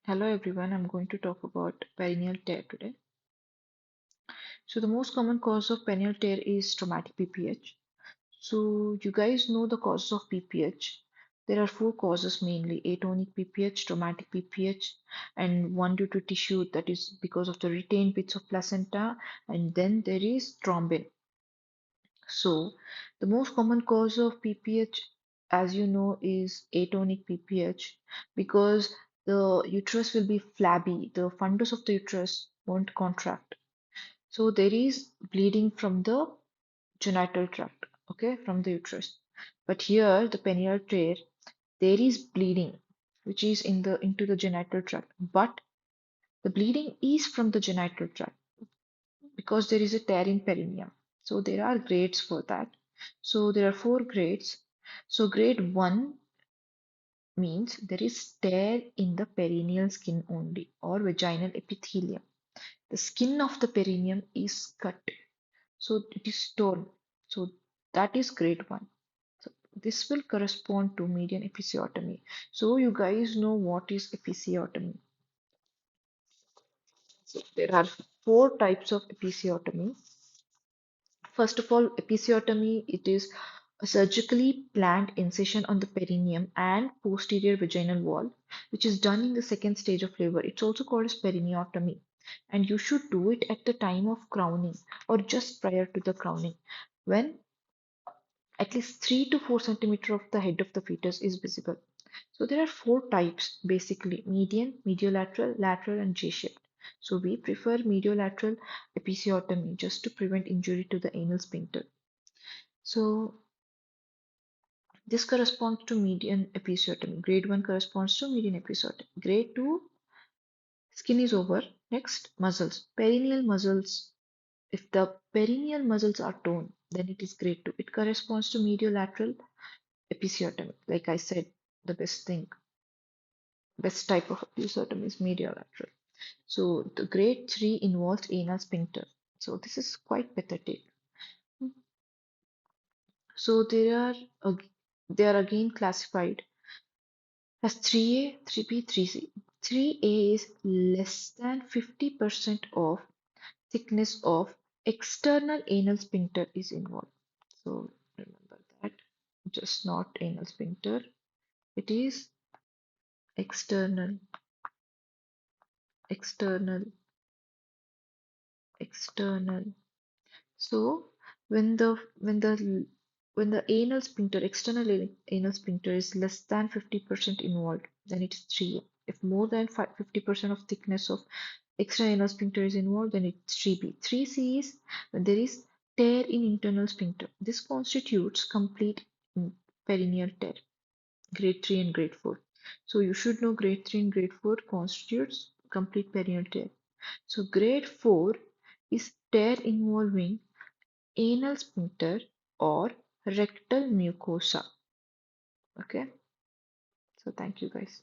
Hello everyone, I'm going to talk about perineal tear today. So the most common cause of perineal tear is traumatic PPH. So you guys know the causes of PPH. There are four causes mainly: atonic PPH, traumatic PPH, and one due to tissue, that is because of the retained bits of placenta, and then there is thrombin. So the most common cause of PPH, as you know, is atonic PPH because the uterus will be flabby. The fundus of the uterus won't contract. So there is bleeding from the genital tract, okay, from the uterus. But here, the perineal tear, there is bleeding, which is into the genital tract. But the bleeding is from the genital tract because there is a tear in perineum. So there are grades for that. So there are four grades. So grade one means there is tear in the perineal skin only or vaginal epithelium. The skin of the perineum is cut, so it is torn. So that is grade one. So this will correspond to median episiotomy. So you guys know what is episiotomy. So there are four types of episiotomy. First of all, episiotomy, it is a surgically planned incision on the perineum and posterior vaginal wall, which is done in the second stage of labor. It's also called as perineotomy, and you should do it at the time of crowning or just prior to the crowning, when at least 3 to 4 centimeter of the head of the fetus is visible. So there are four types basically: median, mediolateral, lateral, and J-shaped. So we prefer mediolateral episiotomy just to prevent injury to the anal sphincter. So this corresponds to median episiotomy. Grade 1 corresponds to median episiotomy. Grade 2, skin is over. Next, muscles. Perineal muscles. If the perineal muscles are torn, then it is grade 2. It corresponds to mediolateral episiotomy. Like I said, the best type of episiotomy is mediolateral. So the grade 3 involves anal sphincter. So this is quite pathetic. So they are again classified as 3A, 3B, 3C. 3A is less than 50% of thickness of external anal sphincter is involved. So remember that, just not anal sphincter. It is external, external, external. So when the anal sphincter, external anal sphincter is less than 50% involved, then it is 3A. If more than 50% of thickness of external anal sphincter is involved, then it's 3B. 3C is when there is tear in internal sphincter. This constitutes complete perineal tear, grade 3 and grade 4. So you should know grade 3 and grade 4 constitutes complete perineal tear. So grade 4 is tear involving anal sphincter or rectal mucosa. Okay, so thank you guys.